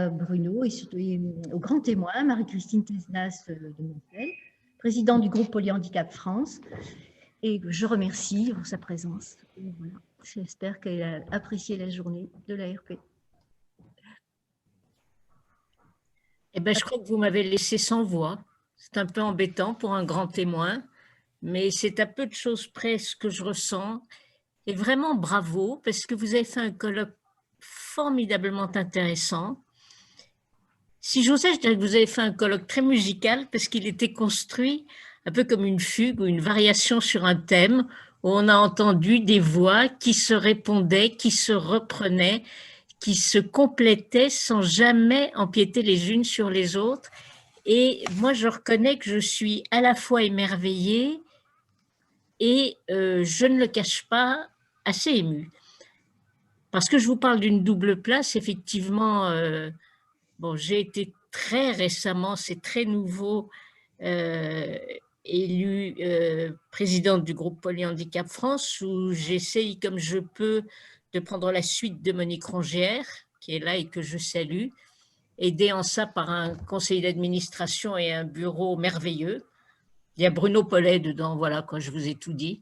à Bruno et surtout au grand témoin, Marie-Christine Tesnas de Montel, présidente du groupe Polyhandicap France. Et je remercie pour sa présence. Voilà. J'espère qu'elle a apprécié la journée de l'ARP. Eh ben, je crois que vous m'avez laissé sans voix. C'est un peu embêtant pour un grand témoin, mais c'est à peu de choses près ce que je ressens. Et vraiment bravo, parce que vous avez fait un colloque formidablement intéressant. Si j'osais, je dirais que vous avez fait un colloque très musical, parce qu'il était construit un peu comme une fugue ou une variation sur un thème, où on a entendu des voix qui se répondaient, qui se reprenaient, qui se complétaient sans jamais empiéter les unes sur les autres. Et moi, je reconnais que je suis à la fois émerveillée et, je ne le cache pas, assez émue. Parce que je vous parle d'une double place, effectivement, bon, j'ai été très récemment, c'est très nouveau, élue présidente du groupe Polyhandicap France, où j'essaye comme je peux de prendre la suite de Monique Rongière, qui est là et que je salue, aidée en ça par un conseil d'administration et un bureau merveilleux. Il y a Bruno Pollet dedans, voilà, quand je vous ai tout dit.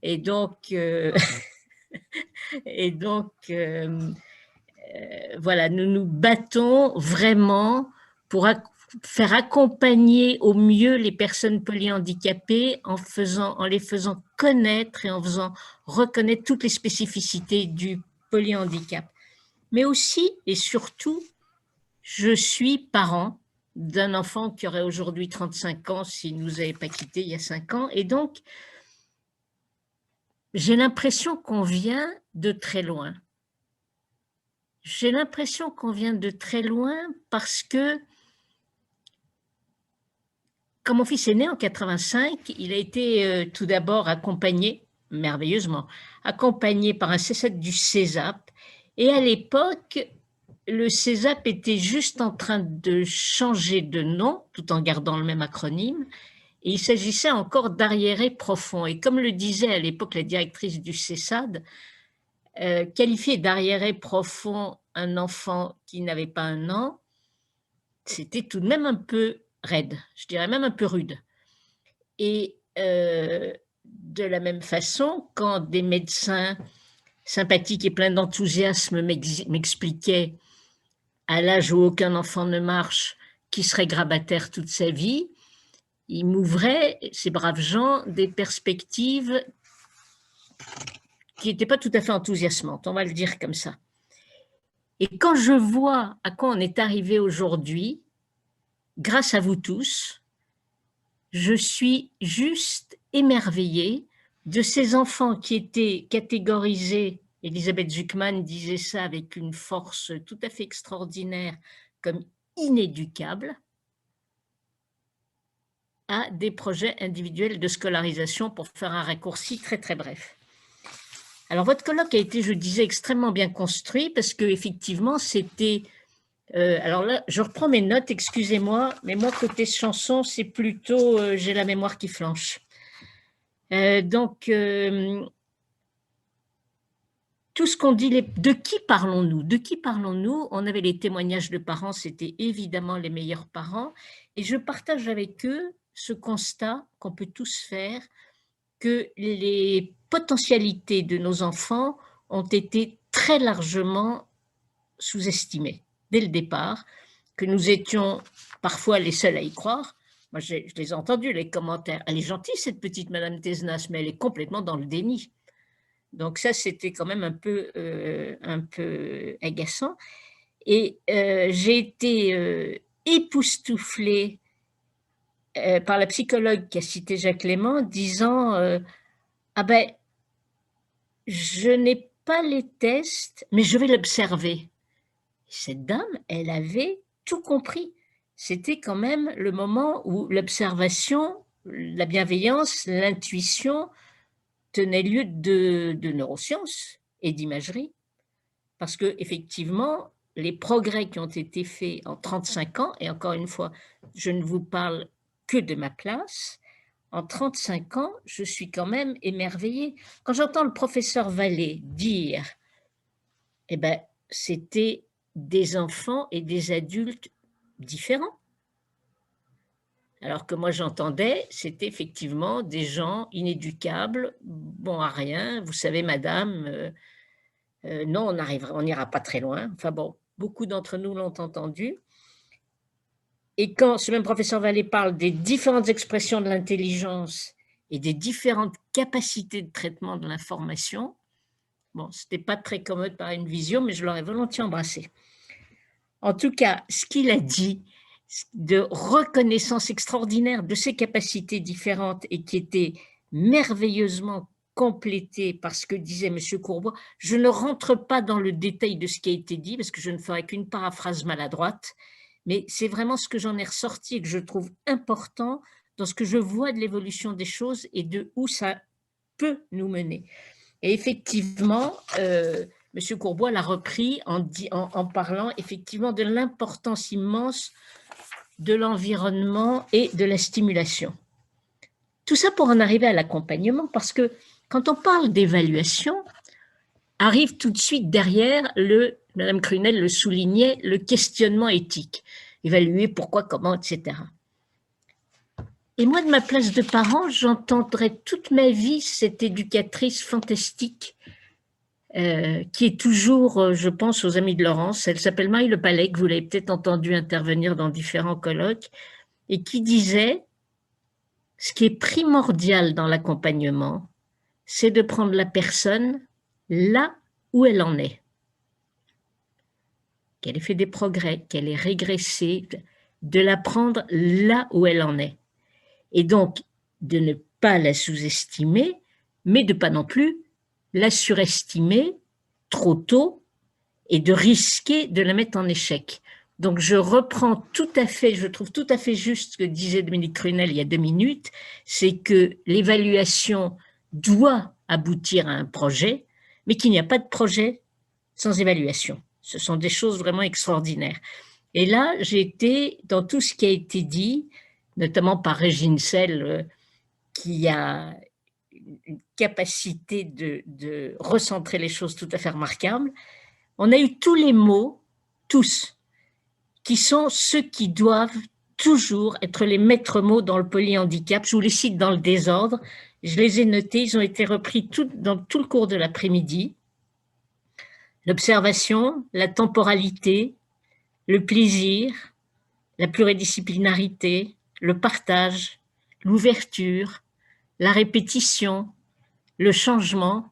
Et donc, et donc voilà, nous nous battons vraiment pour faire accompagner au mieux les personnes polyhandicapées en les faisant connaître et en faisant reconnaître toutes les spécificités du polyhandicap. Mais aussi et surtout, je suis parent d'un enfant qui aurait aujourd'hui 35 ans s'il ne nous avait pas quittés il y a 5 ans. Et donc, j'ai l'impression qu'on vient de très loin. J'ai l'impression qu'on vient de très loin parce que, quand mon fils est né en 85, il a été tout d'abord accompagné, merveilleusement, accompagné par un CESAP du CESAP. Et à l'époque, le CESAP était juste en train de changer de nom, tout en gardant le même acronyme, et il s'agissait encore d'arriérés profonds. Et comme le disait à l'époque la directrice du CESAD, qualifier d'arriéré profond un enfant qui n'avait pas 1 an, c'était tout de même un peu raide, je dirais même un peu rude. Et de la même façon, quand des médecins sympathiques et pleins d'enthousiasme m'expliquaient, à l'âge où aucun enfant ne marche, qu'il serait grabataire toute sa vie, ils m'ouvraient, ces braves gens, des perspectives qui n'étaient pas tout à fait enthousiasmantes, on va le dire comme ça. Et quand je vois à quoi on est arrivé aujourd'hui, grâce à vous tous, je suis juste émerveillée de ces enfants qui étaient catégorisés, Elisabeth Zuckman disait ça avec une force tout à fait extraordinaire, comme inéducables, à des projets individuels de scolarisation, pour faire un raccourci très très bref. Alors votre colloque a été, je disais, extrêmement bien construit parce qu'effectivement c'était... alors là, je reprends mes notes, excusez-moi, mais moi, côté chanson, c'est plutôt j'ai la mémoire qui flanche. Donc, tout ce qu'on dit, de qui parlons-nous? De qui parlons-nous? On avait les témoignages de parents, c'était évidemment les meilleurs parents, et je partage avec eux ce constat qu'on peut tous faire, que les potentialités de nos enfants ont été très largement sous-estimées dès le départ, que nous étions parfois les seuls à y croire. Moi, je les ai entendus, les commentaires. Elle est gentille, cette petite Madame Tesnas, mais elle est complètement dans le déni. Donc ça, c'était quand même un peu agaçant. Et j'ai été époustouflée par la psychologue qui a cité Jacques Léman, disant ah ben, je n'ai pas les tests, mais je vais l'observer. Cette dame, elle avait tout compris. C'était quand même le moment où l'observation, la bienveillance, l'intuition tenaient lieu de neurosciences et d'imagerie. Parce que effectivement, les progrès qui ont été faits en 35 ans, et encore une fois, je ne vous parle que de ma place, en 35 ans, je suis quand même émerveillée. Quand j'entends le professeur Vallée dire, eh ben, c'était des enfants et des adultes différents. Alors que moi j'entendais, c'était effectivement des gens inéducables, bons à rien. Vous savez madame, non on n'ira pas très loin. Enfin bon, beaucoup d'entre nous l'ont entendu. Et quand ce même professeur Vallée parle des différentes expressions de l'intelligence et des différentes capacités de traitement de l'information, bon, ce n'était pas très commode par une vision, mais je l'aurais volontiers embrassé. En tout cas, ce qu'il a dit de reconnaissance extraordinaire de ces capacités différentes et qui étaient merveilleusement complétées par ce que disait M. Courbois, je ne rentre pas dans le détail de ce qui a été dit parce que je ne ferai qu'une paraphrase maladroite, mais c'est vraiment ce que j'en ai ressorti et que je trouve important dans ce que je vois de l'évolution des choses et de où ça peut nous mener. Et effectivement, M. Courbois l'a repris en parlant effectivement de l'importance immense de l'environnement et de la stimulation. Tout ça pour en arriver à l'accompagnement, parce que quand on parle d'évaluation, arrive tout de suite derrière Madame Crunel le soulignait, le questionnement éthique. Évaluer pourquoi, comment, etc. Et moi, de ma place de parent, j'entendrai toute ma vie cette éducatrice fantastique qui est toujours, je pense, aux Amis de Laurence. Elle s'appelle Marie Le Palais, que vous l'avez peut-être entendu intervenir dans différents colloques, et qui disait « Ce qui est primordial dans l'accompagnement, c'est de prendre la personne là où elle en est. Qu'elle ait fait des progrès, qu'elle ait régressé, de la prendre là où elle en est. Et donc, de ne pas la sous-estimer, mais de ne pas non plus la surestimer trop tôt et de risquer de la mettre en échec. » Donc, je reprends tout à fait, je trouve tout à fait juste ce que disait Dominique Crunel il y a 2 minutes, c'est que l'évaluation doit aboutir à un projet, mais qu'il n'y a pas de projet sans évaluation. Ce sont des choses vraiment extraordinaires. Et là, j'ai été dans tout ce qui a été dit, notamment par Régine Selle, qui a une capacité de recentrer les choses tout à fait remarquable. On a eu tous les mots, tous, qui sont ceux qui doivent toujours être les maîtres mots dans le polyhandicap. Je vous les cite dans le désordre. Je les ai notés, ils ont été repris dans tout le cours de l'après-midi. L'observation, la temporalité, le plaisir, la pluridisciplinarité, le partage, l'ouverture, la répétition, le changement,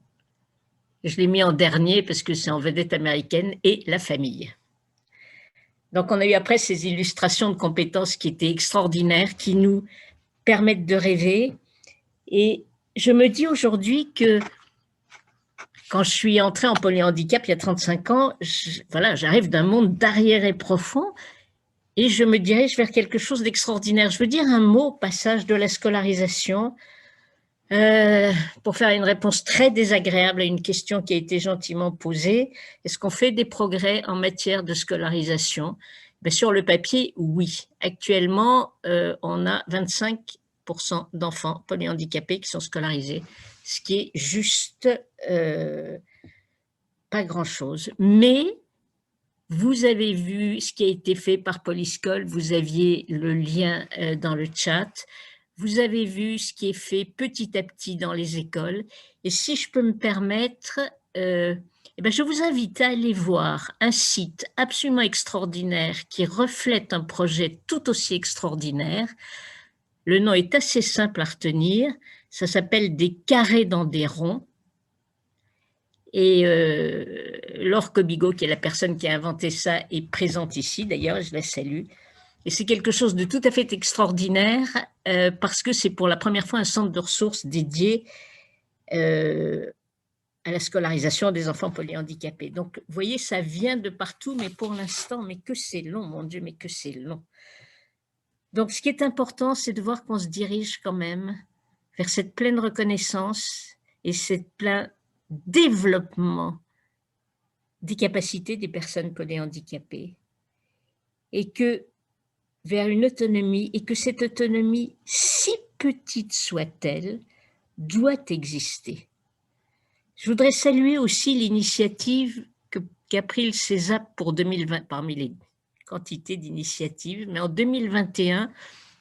je l'ai mis en dernier parce que c'est en vedette américaine, et la famille. Donc on a eu après ces illustrations de compétences qui étaient extraordinaires, qui nous permettent de rêver. Et je me dis aujourd'hui que quand je suis entrée en polyhandicap il y a 35 ans, j'arrive d'un monde d'arriéré profond et je me dirige vers quelque chose d'extraordinaire. Je veux dire un mot au passage de la scolarisation pour faire une réponse très désagréable à une question qui a été gentiment posée. Est-ce qu'on fait des progrès en matière de scolarisation? Ben, sur le papier, oui. Actuellement, on a 25% d'enfants polyhandicapés qui sont scolarisés, ce qui est juste pas grand-chose. Mais vous avez vu ce qui a été fait par Polyscole, vous aviez le lien dans le chat, vous avez vu ce qui est fait petit à petit dans les écoles. Et si je peux me permettre, je vous invite à aller voir un site absolument extraordinaire qui reflète un projet tout aussi extraordinaire. Le nom est assez simple à retenir, ça s'appelle « Des carrés dans des ronds ». Et Laure Cobigo, qui est la personne qui a inventé ça, est présente ici, d'ailleurs, je la salue. Et c'est quelque chose de tout à fait extraordinaire parce que c'est pour la première fois un centre de ressources dédié à la scolarisation des enfants polyhandicapés. Donc, vous voyez, ça vient de partout, mais pour l'instant, mais que c'est long, mon Dieu, mais que c'est long. Donc, ce qui est important, c'est de voir qu'on se dirige quand même vers cette pleine reconnaissance et cette plein développement des capacités des personnes polyhandicapées et que vers une autonomie, et que cette autonomie, si petite soit-elle, doit exister. Je voudrais saluer aussi l'initiative que qui a pris le CESAP pour 2020, parmi les quantités d'initiatives, mais en 2021,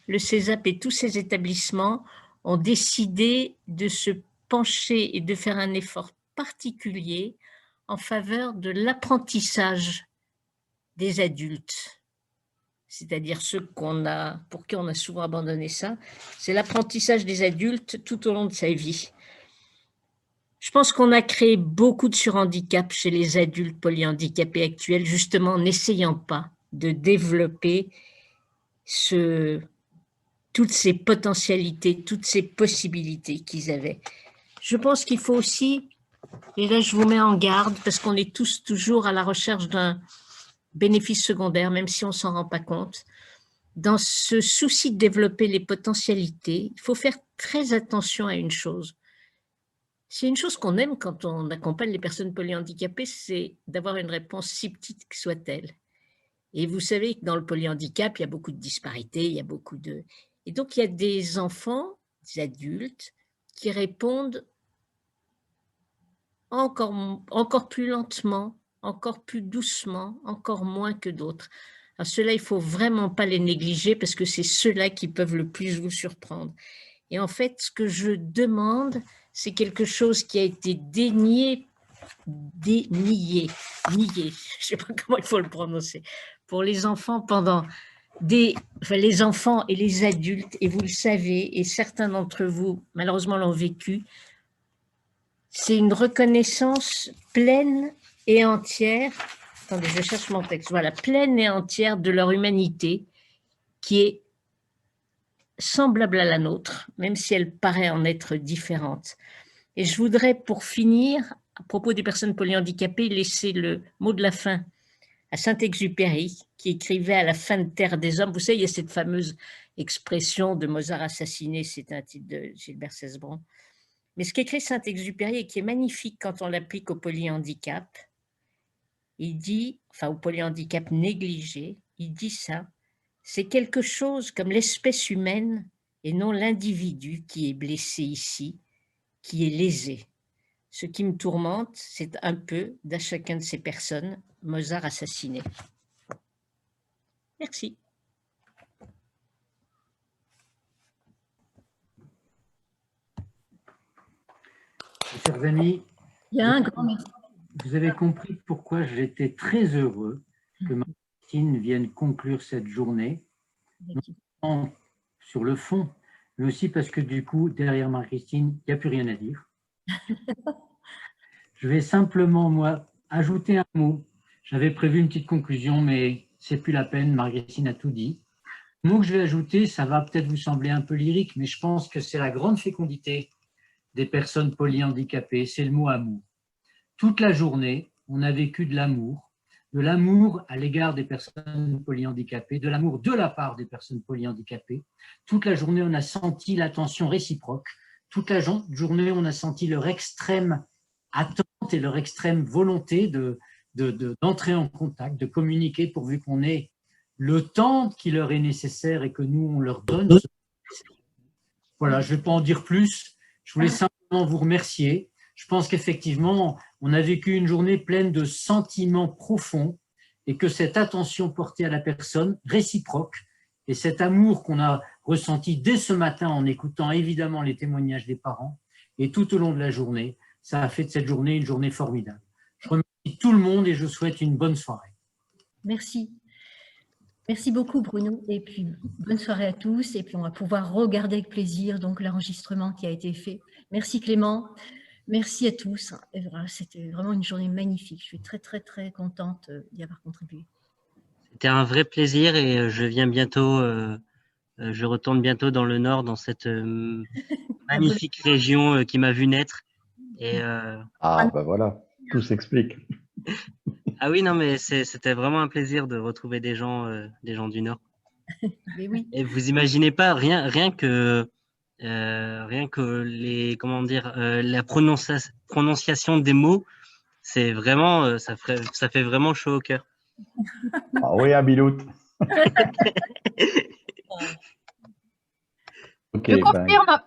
le CESAP et tous ses établissements ont décidé de se pencher et de faire un effort particulier en faveur de l'apprentissage des adultes, c'est-à-dire ceux pour qui on a souvent abandonné ça, c'est l'apprentissage des adultes tout au long de sa vie. Je pense qu'on a créé beaucoup de surhandicap chez les adultes polyhandicapés actuels, justement en n'essayant pas de développer toutes ces potentialités, toutes ces possibilités qu'ils avaient. Je pense qu'il faut aussi, et là je vous mets en garde, parce qu'on est tous toujours à la recherche d'un bénéfice secondaire, même si on ne s'en rend pas compte, dans ce souci de développer les potentialités, il faut faire très attention à une chose. C'est une chose qu'on aime quand on accompagne les personnes polyhandicapées, c'est d'avoir une réponse si petite que soit-elle. Et vous savez que dans le polyhandicap, il y a beaucoup de disparités, il y a beaucoup de... Et donc, il y a des enfants, des adultes, qui répondent encore plus lentement, encore plus doucement, encore moins que d'autres. Alors, ceux-là, il ne faut vraiment pas les négliger parce que c'est ceux-là qui peuvent le plus vous surprendre. Et en fait, ce que je demande, c'est quelque chose qui a été nié, je ne sais pas comment il faut le prononcer, pour les enfants les enfants et les adultes, et vous le savez, et certains d'entre vous, malheureusement, l'ont vécu, c'est une reconnaissance pleine et entière, attendez, je cherche mon texte, voilà, pleine et entière de leur humanité, qui est semblable à la nôtre, même si elle paraît en être différente. Et je voudrais, pour finir, à propos des personnes polyhandicapées, laisser le mot de la fin à Saint-Exupéry, qui écrivait à la fin de Terre des Hommes. Vous savez, il y a cette fameuse expression de Mozart assassiné, c'est un titre de Gilbert Cesbron. Mais ce qu'écrit Saint-Exupéry et qui est magnifique quand on l'applique au polyhandicap, il dit, enfin au polyhandicap négligé, il dit ça, c'est quelque chose comme l'espèce humaine et non l'individu qui est blessé ici, qui est lésé. Ce qui me tourmente, c'est un peu, d'à chacun de ces personnes, Mozart assassiné. Merci. Chers amis, Bien, grand merci. vous avez compris pourquoi j'étais très heureux que Marie-Christine vienne conclure cette journée, non seulement sur le fond, mais aussi parce que du coup, derrière Marie-Christine, il n'y a plus rien à dire. Je vais simplement, moi, ajouter un mot. J'avais prévu une petite conclusion, mais c'est plus la peine, Marie-Christine a tout dit. Le mot que je vais ajouter, ça va peut-être vous sembler un peu lyrique, mais je pense que c'est la grande fécondité des personnes polyhandicapées, c'est le mot amour. Toute la journée, on a vécu de l'amour à l'égard des personnes polyhandicapées, de l'amour de la part des personnes polyhandicapées. Toute la journée, on a senti l'attention réciproque. Toute la journée, on a senti leur extrême attente et leur extrême volonté d'entrer en contact, de communiquer pourvu qu'on ait le temps qui leur est nécessaire et que nous, on leur donne. Voilà, je ne vais pas en dire plus. Je voulais simplement vous remercier. Je pense qu'effectivement, on a vécu une journée pleine de sentiments profonds et que cette attention portée à la personne, réciproque, et cet amour qu'on a ressenti dès ce matin en écoutant évidemment les témoignages des parents et tout au long de la journée, ça a fait de cette journée une journée formidable. Je remercie tout le monde et je vous souhaite une bonne soirée. Merci. Merci beaucoup Bruno et puis bonne soirée à tous et puis on va pouvoir regarder avec plaisir donc l'enregistrement qui a été fait. Merci Clément, merci à tous. Voilà, c'était vraiment une journée magnifique. Je suis très très très contente d'y avoir contribué. C'était un vrai plaisir et je viens bientôt, je retourne bientôt dans le Nord, dans cette magnifique région qui m'a vu naître. Et, Ah ben voilà, tout s'explique. ah oui, non, mais c'était vraiment un plaisir de retrouver des gens du Nord. Mais oui. Et vous imaginez pas, rien que les, comment dire, la prononciation des mots, c'est vraiment, ça fait vraiment chaud au cœur. Ah oui, un biloute. Ok, Je confirme.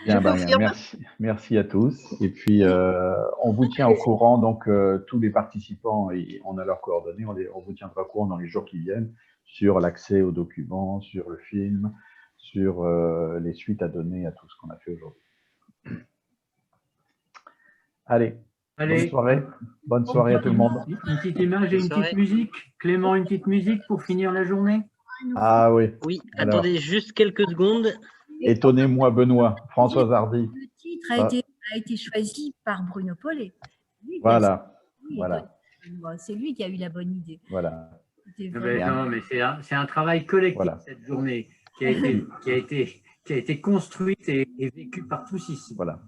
Bien, ben, confirme. merci à tous. Et puis, on vous tient au courant, donc tous les participants, on a leurs coordonnées, on vous tiendra au courant dans les jours qui viennent sur l'accès aux documents, sur le film, sur les suites à donner à tout ce qu'on a fait aujourd'hui. Allez, Allez. bonne soirée à tout le monde. Une petite image et une petite musique. Clément, une petite musique pour finir la journée. Ah oui. Oui, Alors, attendez juste quelques secondes. étonnez-moi, Benoît, Françoise Hardy. Le titre a été choisi par Bruno Paulet. Voilà. C'est lui qui a eu la bonne idée. Voilà. Non, mais c'est un travail collectif, Voilà. cette journée qui a été construite et vécue par tous ici. Voilà.